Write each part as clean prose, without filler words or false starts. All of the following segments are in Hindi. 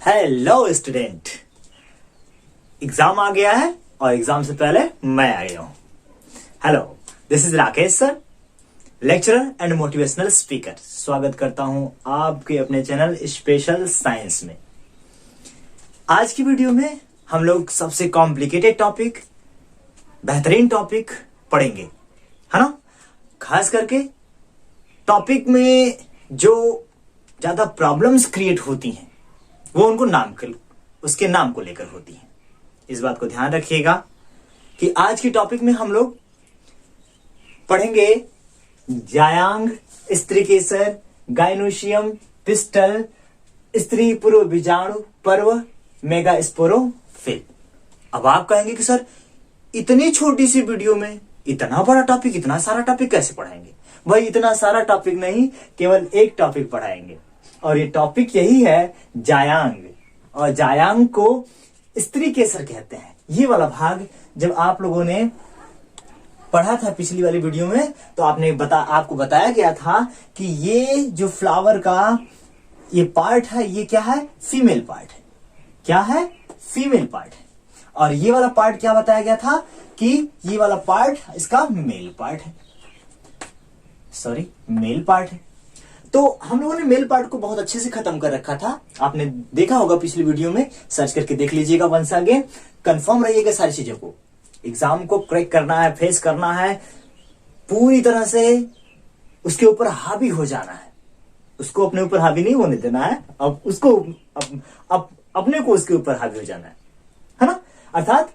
हेलो स्टूडेंट, एग्जाम आ गया है और एग्जाम से पहले मैं आ गया हूं। Hello, this is Rakesh sir, lecturer and motivational speaker. स्वागत करता हूं आपके अपने चैनल स्पेशल साइंस में। आज की वीडियो में हम लोग सबसे कॉम्प्लिकेटेड टॉपिक, बेहतरीन टॉपिक पढ़ेंगे, है ना। खास करके टॉपिक में जो ज्यादा प्रॉब्लम्स क्रिएट होती हैं वो उनको उसके नाम को लेकर होती है। इस बात को ध्यान रखिएगा कि आज की टॉपिक में हम लोग पढ़ेंगे जायांग, स्त्रीकेसर, गायनोशियम, पिस्टल, स्त्री पूर्व बीजाणु पर्व, मेगास्पोरोफिल। अब आप कहेंगे कि सर इतनी छोटी सी वीडियो में इतना बड़ा टॉपिक, इतना सारा टॉपिक कैसे पढ़ाएंगे? भाई इतना सारा टॉपिक नहीं, केवल एक टॉपिक पढ़ाएंगे और ये टॉपिक यही है जायांग। और जायांग को स्त्री केसर कहते हैं। ये वाला भाग जब आप लोगों ने पढ़ा था पिछली वाली वीडियो में तो आपको बताया गया था कि ये जो फ्लावर का ये पार्ट है, ये क्या है? फीमेल पार्ट है। क्या है? फीमेल पार्ट है। और ये वाला पार्ट क्या बताया गया था कि ये वाला पार्ट इसका मेल पार्ट है। सॉरी, मेल पार्ट है। तो हम लोगों ने मेल पार्ट को बहुत अच्छे से खत्म कर रखा था। आपने देखा होगा पिछली वीडियो में, सर्च करके देख लीजिएगा वंस अगेन। कंफर्म रहिएगा सारी चीजों को। एग्जाम को क्रैक करना है, फेस करना है, पूरी तरह से उसके ऊपर हावी हो जाना है। उसको अपने ऊपर हावी नहीं होने देना है, अब उसको अपने को उसके ऊपर हावी हो जाना है ना। अर्थात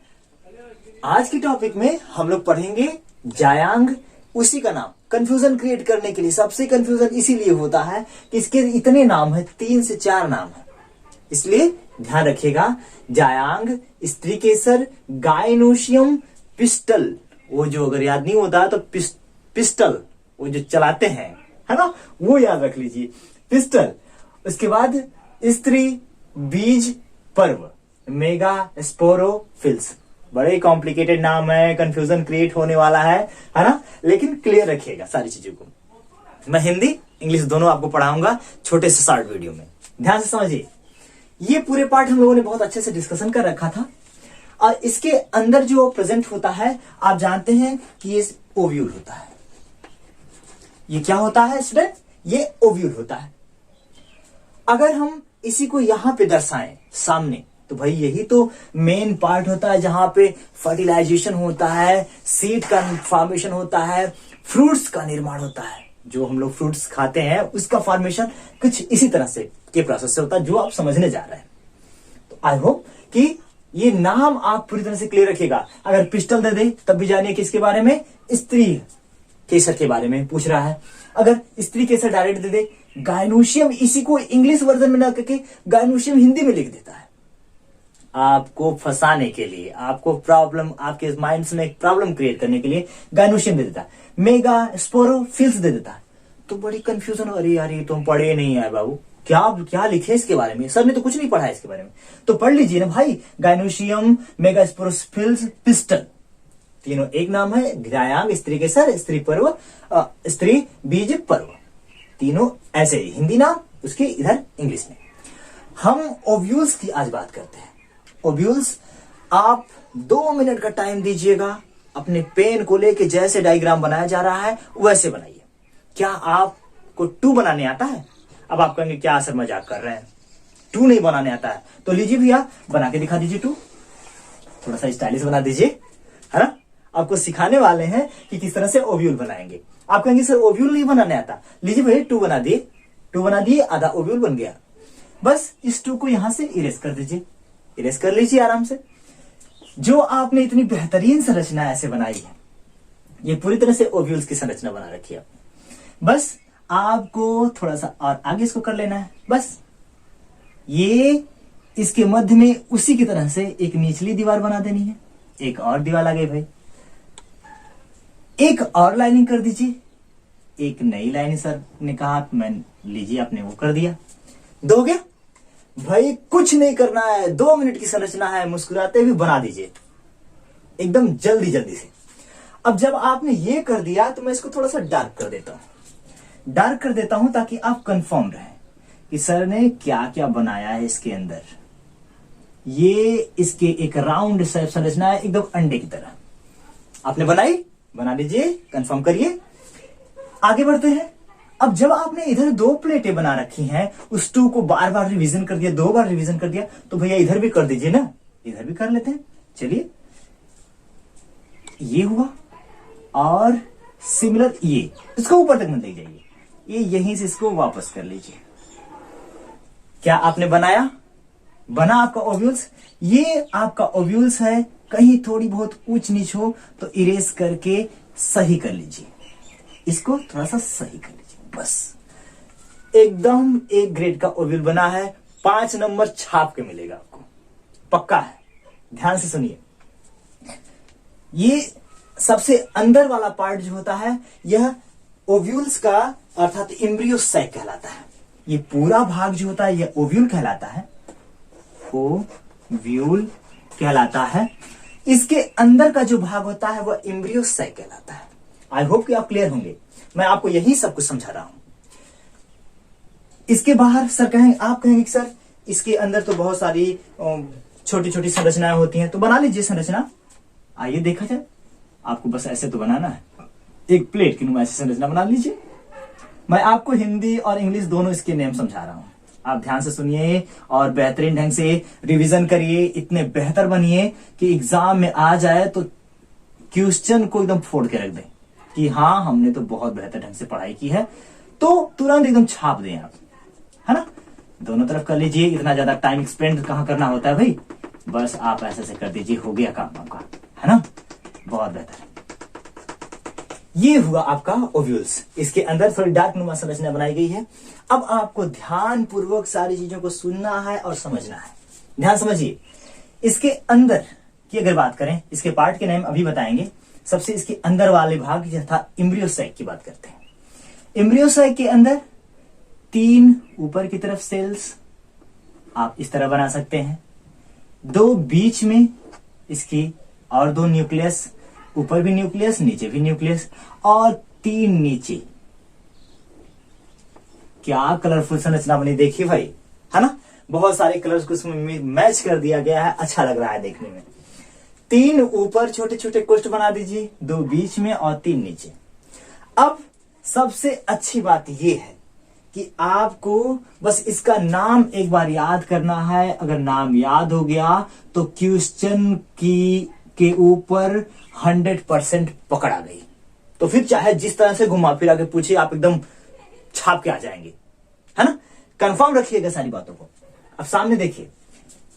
आज की टॉपिक में हम लोग पढ़ेंगे जायांग। उसी का नाम कंफ्यूजन क्रिएट करने के लिए, सबसे कंफ्यूजन इसीलिए होता है कि इसके इतने नाम है, 3 से 4 नाम है। इसलिए ध्यान रखिएगा, जायांग, स्त्रीकेसर, गायनोशियम, पिस्टल। वो जो अगर याद नहीं होता तो पिस्टल वो जो चलाते हैं, है ना, वो याद रख लीजिए, पिस्टल। उसके बाद स्त्री बीज पर्व, मेगास्पोरोफिल्स। बड़े कॉम्प्लिकेटेड नाम है, कंफ्यूजन क्रिएट होने वाला है ना, लेकिन क्लियर रखिएगा सारी चीजों को। मैं हिंदी इंग्लिश दोनों आपको पढ़ाऊंगा छोटे से शॉर्ट वीडियो में। ध्यान से समझिए। ये पूरे पार्ट हम लोगों ने बहुत अच्छे से डिस्कशन कर रखा था। और इसके अंदर जो प्रेजेंट होता है, आप जानते हैं कि ये ओव्यूल होता है। ये क्या होता है स्टूडेंट? ये ओव्यूल होता है। अगर हम इसी को यहां पे दर्शाएं सामने, तो भाई यही तो मेन पार्ट होता है जहां पे फर्टिलाइजेशन होता है, सीड का फॉर्मेशन होता है, फ्रूट्स का निर्माण होता है। जो हम लोग फ्रूट्स खाते हैं उसका फॉर्मेशन कुछ इसी तरह से के प्रोसेस से होता है, जो आप समझने जा रहे हैं। तो आई होप कि ये नाम आप पूरी तरह से क्लियर रखिएगा। अगर पिस्टल दे दे तब भी जानिए किसके बारे में? स्त्री केसर के बारे में पूछ रहा है। अगर स्त्री केसर डायरेक्ट दे दे, गायनोशियम इसी को इंग्लिश वर्जन में ना करके गायनोशियम हिंदी में लिख देता है, आपको फंसाने के लिए, आपको प्रॉब्लम, आपके माइंड में एक प्रॉब्लम क्रिएट करने के लिए गायनोशियम दे देता है, मेगास्पोरोफिल्स दे देता है। तो बड़ी कंफ्यूजन हो रही यार, ये तुम पढ़े नहीं है बाबू, क्या लिखे इसके बारे में? सर ने तो कुछ नहीं पढ़ा है इसके बारे में, तो पढ़ लीजिए ना भाई। गायनोशियम, मेगास्पोरोफिल्स, पिस्टल, तीनों एक नाम है। जायांग, स्त्रीकेसर, स्त्री पर्व, स्त्री बीज पर्व, तीनों ऐसे ही हिंदी नाम, उसके इधर इंग्लिश में। हम ओव्यूल्स की आज बात करते हैं। ओव्यूल्स, आप 2 मिनट का टाइम दीजिएगा, अपने पेन को लेके जैसे डायग्राम बनाया जा रहा है वैसे बनाइए। क्या आपको 2 बनाने आता है? अब आप कहेंगे क्या सर मजाक कर रहे हैं, 2 नहीं बनाने आता है? तो लीजिए भैया, बना के दिखा दीजिए 2। थोड़ा सा स्टाइलिश बना दीजिए, है ना। आपको सिखाने वाले हैं कि किस तरह से ओव्यूल बनाएंगे। आप कहेंगे सर ओव्यूल नहीं बनाने आता। लीजिए भैया 2 बना दिए, 2 बना दिए, आधा ओव्यूल बन गया। बस इस 2 को यहां से इरेज कर दीजिए, इरेज कर लीजिए आराम से। जो आपने इतनी बेहतरीन संरचना ऐसे बनाई है, ये पूरी तरह से ओव्यूल्स की संरचना बना रखी है। बस आपको थोड़ा सा और आगे इसको कर लेना है। बस ये इसके मध्य में उसी की तरह से एक निचली दीवार बना देनी है। एक और दीवार आ गई भाई, एक और लाइनिंग कर दीजिए। एक नई लाइन सर ने कहा, मैं लीजिए, आपने वो कर दिया। 2 हो गया भाई। कुछ नहीं करना है, 2 मिनट की संरचना है, मुस्कुराते हुए बना दीजिए एकदम जल्दी जल्दी से। अब जब आपने ये कर दिया तो मैं इसको थोड़ा सा डार्क कर देता हूं ताकि आप कंफर्म रहें कि सर ने क्या क्या बनाया है इसके अंदर। ये इसके एक राउंड शेप संरचना है, एकदम अंडे की तरह। आपने बनाई, बना लीजिए, कंफर्म करिए। आगे बढ़ते हैं। अब जब आपने इधर 2 प्लेटें बना रखी हैं, उस 2 को बार बार रिवीजन कर दिया, 2 बार रिवीजन कर दिया, तो भैया इधर भी कर दीजिए ना, इधर भी कर लेते हैं। चलिए, ये हुआ और सिमिलर ये, इसको ऊपर तक मत ले जाइए, ये यहीं से इसको वापस कर लीजिए। क्या आपने बनाया? बना आपका ओव्यूल्स। ये आपका ओव्यूल्स है, कहीं थोड़ी बहुत ऊंच नीच हो तो इरेज करके सही कर लीजिए, इसको थोड़ा सा सही कर लीजिए, बस। एकदम A ग्रेड का ओव्यूल बना है, 5 नंबर छाप के मिलेगा आपको, पक्का है। ध्यान से सुनिए, ये सबसे अंदर वाला पार्ट जो होता है, यह ओव्यूल्स का अर्थात एम्ब्रियो सैक कहलाता है। ये पूरा भाग जो होता है, यह ओव्यूल कहलाता है, ओव्यूल कहलाता है। इसके अंदर का जो भाग होता है वह एम्ब्रियो सैक कहलाता है। आई होप कि आप क्लियर होंगे, मैं आपको यही सब कुछ समझा रहा हूं। इसके बाहर सर कहेंगे, आप कहेंगे कि सर इसके अंदर तो बहुत सारी छोटी छोटी संरचनाएं होती हैं, तो बना लीजिए संरचना। आइए देखा जाए, आपको बस ऐसे तो बनाना है, एक प्लेट की नुमा ऐसी संरचना बना लीजिए। मैं आपको हिंदी और इंग्लिश दोनों इसके नेम समझा रहा हूं, आप ध्यान से सुनिए और बेहतरीन ढंग से रिवीजन करिए, इतने बेहतर बनिए कि एग्जाम में आ जाए तो क्वेश्चन को एकदम फोड़ के रख दें कि हाँ हमने तो बहुत बेहतर ढंग से पढ़ाई की है, तो तुरंत एकदम छाप दें आप, है ना। दोनों तरफ कर लीजिए, इतना ज्यादा टाइम स्पेंड कहां करना होता है भाई, बस आप ऐसे कर दीजिए, हो गया काम आपका, है ना, बहुत बेहतर। ये हुआ आपका ओव्यूल्स, इसके अंदर थोड़ी डार्क नुमा संरचना बनाई गई है। अब आपको ध्यान पूर्वक सारी चीजों को सुनना है और समझना है। ध्यान समझिए, इसके अंदर की अगर बात करें, इसके पार्ट के नेम अभी बताएंगे। सबसे इसके अंदर वाले भाग तथा एम्ब्रियो सैक की बात करते हैं। एम्ब्रियो सैक के अंदर 3 ऊपर की तरफ सेल्स आप इस तरह बना सकते हैं, 2 बीच में इसकी और 2 न्यूक्लियस, ऊपर भी न्यूक्लियस नीचे भी न्यूक्लियस, और 3 नीचे। क्या कलरफुल संरचना बनी, देखिए भाई, है ना, बहुत सारे कलर्स को इसमें मैच कर दिया गया है, अच्छा लग रहा है देखने में। 3 ऊपर छोटे छोटे कोष्ठ बना दीजिए, 2 बीच में और 3 नीचे। अब सबसे अच्छी बात यह है कि आपको बस इसका नाम एक बार याद करना है। अगर नाम याद हो गया तो क्वेश्चन की के ऊपर 100% पकड़ आ गई, तो फिर चाहे जिस तरह से घुमा फिरा के पूछिए, आप एकदम छाप के आ जाएंगे, है ना। कंफर्म रखिएगा सारी बातों को। अब सामने देखिए,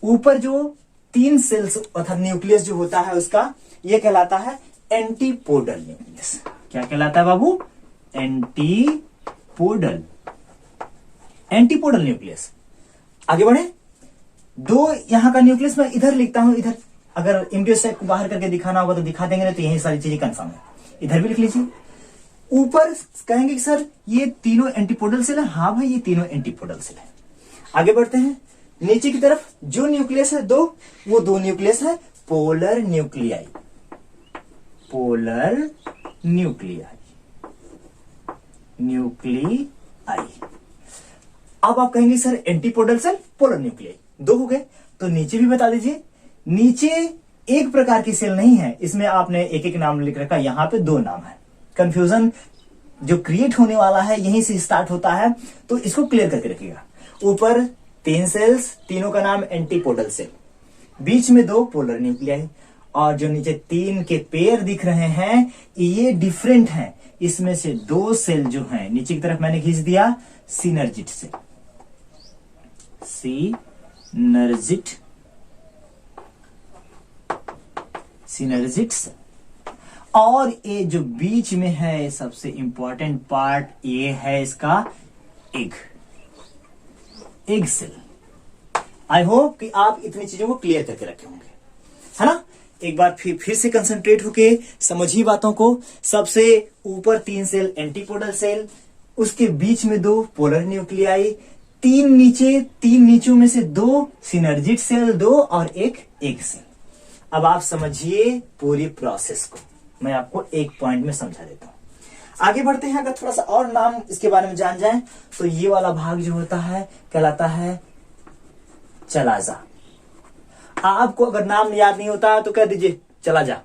ऊपर जो 3 सेल्स अर्थात न्यूक्लियस जो होता है उसका, यह कहलाता है एंटीपोडल न्यूक्लियस। क्या कहलाता है बाबू? Antipodal, antipodal nucleus. आगे बढ़े, 2 यहां का न्यूक्लियस मैं इधर लिखता हूं, इधर अगर एम्ब्रियो सैक को बाहर करके दिखाना होगा तो दिखा देंगे, तो यही सारी चीजें कंफर्म है, इधर भी लिख लीजिए। ऊपर कहेंगे कि सर ये तीनों एंटीपोडल सेल है, हाँ भाई ये तीनों एंटीपोडल सेल है। आगे बढ़ते हैं, नीचे की तरफ जो न्यूक्लियस है 2, वो 2 न्यूक्लियस है polar nuclei, polar nuclei, nuclei. अब आप कहेंगे sir antipodal cell polar nuclei 2 हो गए, तो नीचे भी बता दीजिए। नीचे एक प्रकार की सेल नहीं है, इसमें आपने एक एक नाम लिख रखा, यहां पे 2 नाम है। कंफ्यूजन जो क्रिएट होने वाला है यहीं से स्टार्ट होता है, तो इसको क्लियर करके रखिएगा। ऊपर 3 सेल्स, तीनों का नाम एंटीपोडल सेल, बीच में 2 पोलर न्यूक्लियाई, और जो नीचे 3 के पेयर दिख रहे हैं ये डिफरेंट हैं। इसमें से 2 सेल जो हैं नीचे की तरफ मैंने खींच दिया सिनर्जिट से, सिनर्जिट, सिनर्जिट से। और ये जो बीच में है सबसे इंपॉर्टेंट पार्ट, ये है इसका egg, egg cell. I hope कि आप इतनी चीजों को क्लियर करके रखे होंगे, है ना। एक बार फिर से कंसंट्रेट होके समझिए बातों को। सबसे ऊपर 3 सेल एंटीपोडल सेल, उसके बीच में 2 पोलर न्यूक्लियाई, 3 नीचे, 3 नीचों में से 2 सिनर्जिट सेल, 2 और एक एग सेल। अब आप समझिए पूरी प्रोसेस को, मैं आपको एक पॉइंट में समझा देता हूं। आगे बढ़ते हैं, अगर थोड़ा सा और नाम इसके बारे में जान जाएं तो ये वाला भाग जो होता है कहलाता है चलाजा, आपको अगर नाम याद नहीं होता तो कह दीजिए चला जा,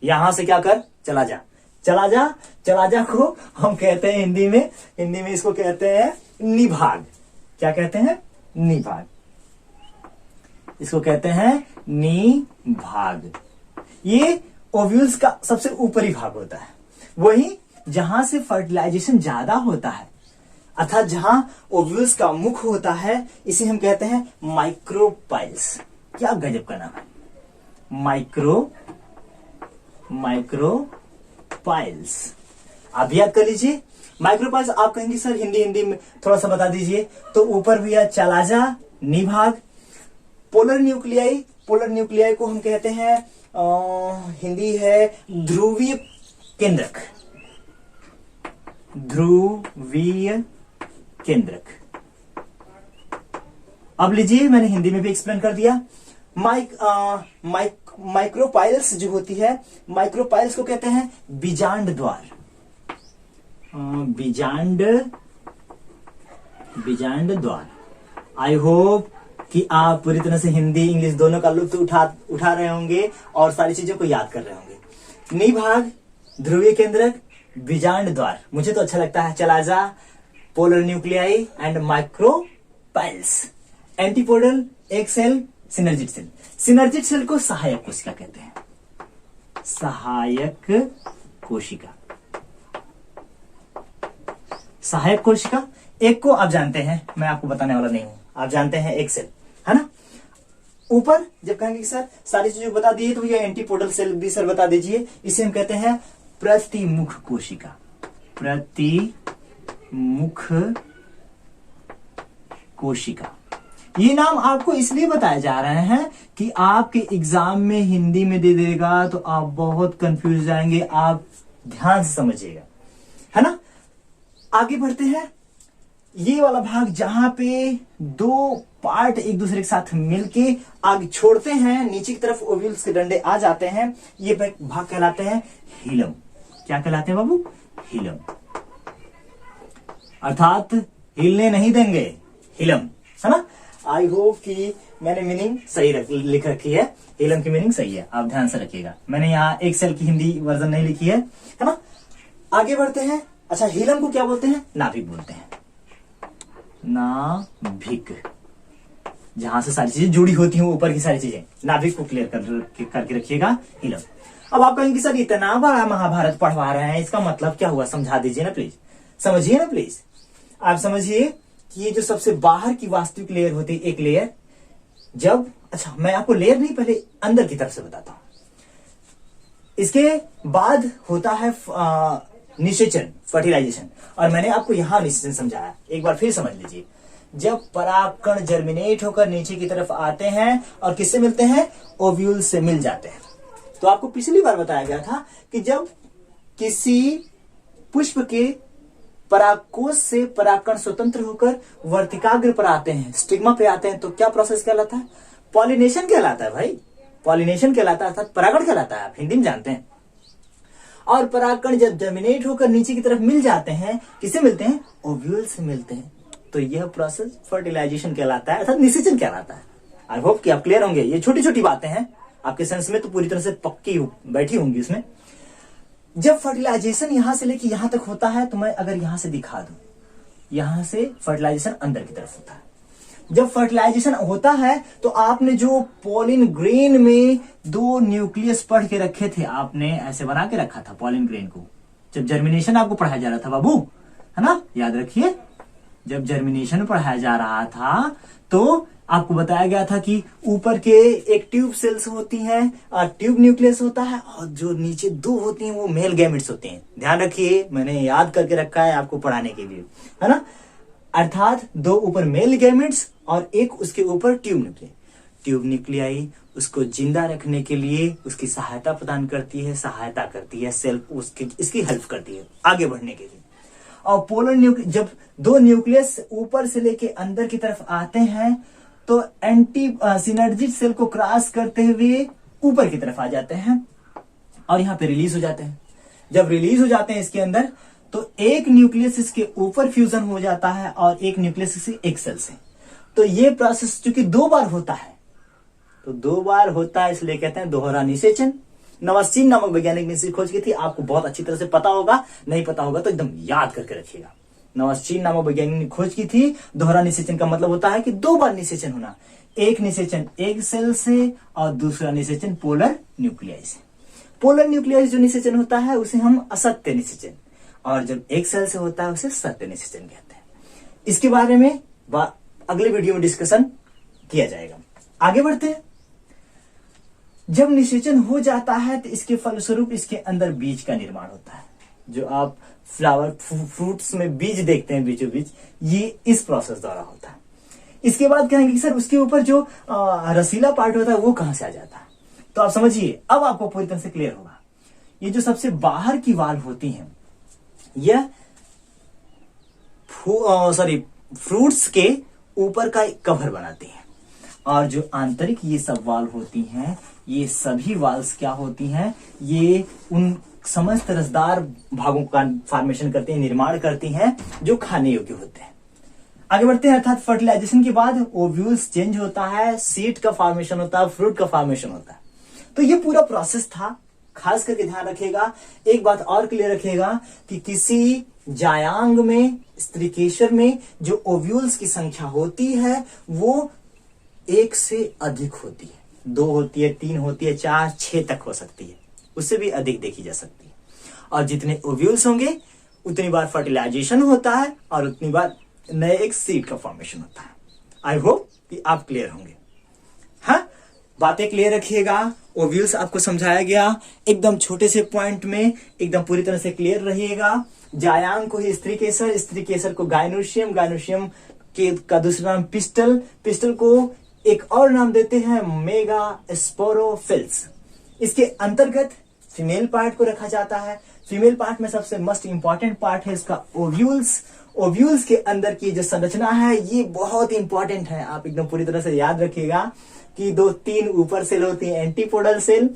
यहां से क्या कर, चला जा। चला जा, चला जा को हम कहते हैं हिंदी में इसको कहते हैं निभाग। क्या कहते हैं? निभाग। इसको कहते हैं निभाग। ये ओव्यूल्स का सबसे ऊपरी भाग होता है, वही जहां से फर्टिलाइजेशन ज्यादा होता है, अर्थात जहां ओव्यूल्स का मुख होता है, इसे हम कहते हैं माइक्रोपाइल्स। क्या गजब का नाम है, माइक्रोपाइल्स। आप याद कर लीजिए माइक्रोपाइल्स। आप कहेंगे सर हिंदी में थोड़ा सा बता दीजिए, तो ऊपर भैया चला जा, निभाग। पोलर न्यूक्लियाई को हम कहते हैं हिंदी है ध्रुवीय केंद्रक। अब लीजिए मैंने हिंदी में भी एक्सप्लेन कर दिया। माइक्रोपाइल्स जो होती है, माइक्रोपाइल्स को कहते हैं बीजांड द्वार। बीजांड द्वार। आई होप कि आप पूरी तरह से हिंदी इंग्लिश दोनों का लुत्फ उठा रहे होंगे और सारी चीजों को याद कर रहे होंगे। निभाग, ध्रुवीय केंद्रक, बीजांड द्वार। मुझे तो अच्छा लगता है चला जा, polar nuclei and micropyles. Antipodal, एक cell, synergid cell. Synergid cell को सहायक कोशिका कहते हैं, सहायक कोशिका। सहायक कोशिका एक को आप जानते हैं, मैं आपको बताने वाला नहीं हूं, आप जानते हैं एक सेल, है ना। ऊपर जब कहेंगे सर सारी चीजें बता दिए तो ये एंटीपोडल सेल भी सर बता दीजिए। इसे हम कहते हैं प्रतिमुख कोशिका। प्रतिमुख कोशिका। ये नाम आपको इसलिए बताया जा रहे हैं कि आपके एग्जाम में हिंदी में दे देगा तो आप बहुत कंफ्यूज जाएंगे, आप ध्यान से समझिएगा, है ना। आगे बढ़ते हैं। ये वाला भाग जहां पे दो पार्ट एक दूसरे के साथ मिलके आगे छोड़ते हैं, नीचे की तरफ ओव्यूल्स के डंडे आ जाते हैं, ये भाग कहलाते हैं हिलम। क्या कहलाते हैं बाबू? हिलम। अर्थात हिलने नहीं देंगे, हिलम, है ना। आई होप कि मैंने मीनिंग सही लिख रखी है, हिलम की मीनिंग सही है, आप ध्यान से रखिएगा। मैंने यहाँ एक सेल की हिंदी वर्जन नहीं लिखी है ना। आगे बढ़ते हैं। अच्छा, हिलम को क्या बोलते हैं? नाभिक बोलते हैं, नाभिक। जहां से सारी चीजें जुड़ी होती हैं, ऊपर की सारी चीजें, नाभिक को क्लियर करके रखिएगा, हिलम। अब आप कहेंगे सर इतना बड़ा महाभारत पढ़वा रहे हैं, इसका मतलब क्या हुआ? समझा दीजिए ना प्लीज, समझिए ना प्लीज। आप समझिए कि ये जो सबसे बाहर की वास्तविक लेयर होती है, एक लेयर, जब, अच्छा मैं आपको लेयर नहीं पहले अंदर की तरफ से बताता हूं। इसके बाद होता है निषेचन, फर्टिलाइजेशन, और मैंने आपको यहां निषेचन समझाया, एक बार फिर समझ लीजिए। जब परागकण जर्मिनेट होकर नीचे की तरफ आते हैं और किससे मिलते हैं? ओव्यूल से मिल जाते हैं। तो आपको पिछली बार बताया गया था कि जब किसी पुष्प के परागकोश से परागकण स्वतंत्र होकर वर्तिकाग्र पर आते हैं, स्टिग्मा पे आते हैं, तो क्या प्रोसेस कहलाता है? पॉलिनेशन कहलाता है भाई, पॉलिनेशन कहलाता है, अर्थात परागण कहलाता है, आप हिंदी में जानते हैं। और परागकण जब जर्मिनेट होकर नीचे की तरफ मिल जाते हैं, किससे मिलते हैं? ओव्यूल से मिलते हैं, तो यह प्रोसेस फर्टिलाइजेशन कहलाता है, अर्थात निषेचन कहलाता है। आई होप कि आप क्लियर होंगे। ये छोटी छोटी बातें हैं, आपके सेंस में तो पूरी तरह से पक्की बैठी होंगी इसमें। जब फर्टिलाइजेशन यहां से लेके यहां तक होता है, तो मैं अगर यहां से दिखा दूं, यहां से फर्टिलाइजेशन अंदर की तरफ होता है। जब फर्टिलाइजेशन होता है तो आपने जो पॉलिन ग्रेन में दो न्यूक्लियस पढ़ के रखे थे, आपने ऐसे बना के रखा था पॉलिन ग्रेन को, जब जर्मिनेशन आपको पढ़ाया जा रहा था बाबू, है ना, याद रखिए। जब जर्मिनेशन पढ़ाया जा रहा था तो आपको बताया गया था कि ऊपर के एक ट्यूब सेल्स होती हैं और ट्यूब न्यूक्लियस होता है, और जो नीचे दो होती हैं वो मेल गैमेट्स होते हैं। ध्यान रखिए, मैंने याद करके रखा है आपको पढ़ाने के लिए, है ना। अर्थात दो ऊपर मेल गैमेट्स और एक उसके ऊपर ट्यूब न्यूक्लियाई। ट्यूब न्यूक्लियाई उसको जिंदा रखने के लिए उसकी सहायता प्रदान करती है, सेल उसकी इसकी हेल्प करती है आगे बढ़ने के लिए। और पोलर न्यूक्लियस, जब दो न्यूक्लियस ऊपर से लेके अंदर की तरफ आते हैं तो सिनर्जिड सेल को क्रॉस करते हुए ऊपर की तरफ आ जाते हैं और यहां पे रिलीज हो जाते हैं। जब रिलीज हो जाते हैं इसके अंदर, तो एक न्यूक्लियस इसके ऊपर फ्यूजन हो जाता है और एक न्यूक्लियस इसके एक सेल से। तो ये प्रोसेस चूंकि दो बार होता है, तो 2 बार होता है, इसलिए कहते हैं दोहरा निषेचन। नवासीन नामक वैज्ञानिक ने इसकी खोज की थी। आपको बहुत अच्छी तरह से पता होगा, नहीं पता होगा तो एकदम याद करके रखिएगा। नवासीन नामक वैज्ञानिक ने खोज की थी। दोहरा निषेचन का मतलब होता है कि 2 बार निषेचन होना। एक निषेचन एग सेल से और दूसरा निषेचन पोलर न्यूक्लियाई से। पोलर न्यूक्लियाई जो निषेचन होता है उसे हम असत्य निषेचन, और जब एक सेल से होता है उसे सत्य निषेचन कहते हैं। इसके बारे में अगले वीडियो में डिस्कशन किया जाएगा। आगे बढ़ते हैं। जब निषेचन हो जाता है तो इसके फलस्वरूप इसके अंदर बीज का निर्माण होता है। जो आप फ्लावर फ्रूट्स में बीज देखते हैं बीचों बीच, ये इस प्रोसेस द्वारा होता है। इसके बाद कहेंगे कि सर उसके ऊपर जो रसीला पार्ट होता है वो कहां से आ जाता है। तो आप समझिए, अब आपको पूरी तरह से क्लियर होगा। ये जो सबसे बाहर की वाल होती हैं, यह फ्रूट्स के ऊपर का एक कवर बनाती है, और जो आंतरिक ये सब वाल होती हैं, ये सभी वाल्स क्या होती हैं, ये उन समस्त रसदार भागों का फॉर्मेशन करती हैं, निर्माण करती हैं, जो खाने योग्य होते हैं। आगे बढ़ते हैं। अर्थात फर्टिलाइजेशन के बाद ओव्यूल्स चेंज होता है, सीड का फॉर्मेशन होता है, फ्रूट का फॉर्मेशन होता है। तो ये पूरा प्रोसेस था। खास करके ध्यान रखिएगा, एक बात और क्लियर रखिएगा कि किसी जायांग में, स्त्रीकेसर में जो ओव्यूल्स की संख्या होती है वो 1 से अधिक होती है। 2 होती है, 3 होती है, 4, 6 तक हो सकती है, उससे भी अधिक देखी जा सकती है। और जितने ओव्यूल्स होंगे उतनी बार फर्टिलाइजेशन होता है और उतनी बार नए एक सीड का फॉर्मेशन होता है। आई होप कि आप क्लियर होंगे। हाँ, बातें क्लियर रखिएगा। ओव्यूल्स आपको समझाया गया एकदम छोटे से पॉइंट में, एकदम पूरी तरह से क्लियर रहिएगा। जायांग को ही स्त्री केसर, स्त्री केसर को गायनोशियम, गायनोशियम के का दूसरा नाम पिस्टल, पिस्टल को एक और नाम देते हैं मेगा स्पोरोफिल्स। इसके अंतर्गत फीमेल पार्ट को रखा जाता है। फीमेल पार्ट में सबसे मोस्ट इंपॉर्टेंट पार्ट है इसका ओव्यूल्स। ओव्यूल्स के अंदर की जो संरचना है ये बहुत इंपॉर्टेंट है, आप एकदम पूरी तरह से याद रखिएगा कि 2-3 ऊपर सेल होती है एंटीपोडल सेल,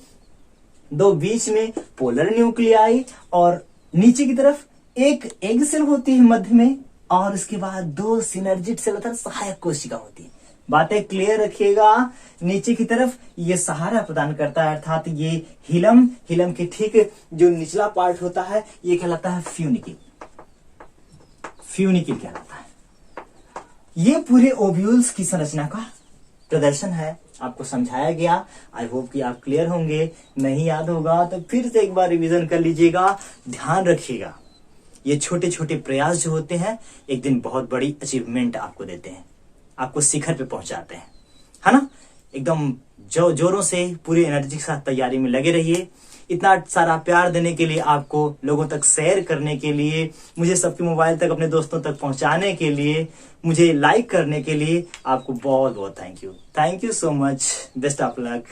2 बीच में पोलर न्यूक्लियाई, और नीचे की तरफ एक एग सेल होती है मध्य में, और उसके बाद 2 सिनर्जिड सेल अर्थात सहायक कोशिका होती है। बातें क्लियर रखिएगा। नीचे की तरफ ये सहारा प्रदान करता है, अर्थात ये हिलम, हिलम के ठीक जो निचला पार्ट होता है ये कहलाता है फ्यूनिकिल, फ्यूनिकिल कहलाता है। ये पूरे ओव्यूल्स की संरचना का प्रदर्शन है, आपको समझाया गया। आई होप कि आप क्लियर होंगे। नहीं याद होगा तो फिर से एक बार रिवीजन कर लीजिएगा। ध्यान रखिएगा, ये छोटे छोटे प्रयास जो होते हैं एक दिन बहुत बड़ी अचीवमेंट आपको देते हैं, आपको शिखर पे पहुंचाते हैं, है ना। एकदम जोरों से पूरी एनर्जी के साथ तैयारी में लगे रहिए। इतना सारा प्यार देने के लिए, आपको लोगों तक शेयर करने के लिए, मुझे सबके मोबाइल तक, अपने दोस्तों तक पहुंचाने के लिए, मुझे लाइक करने के लिए आपको बहुत बहुत thank you. Thank you so much. Best of luck.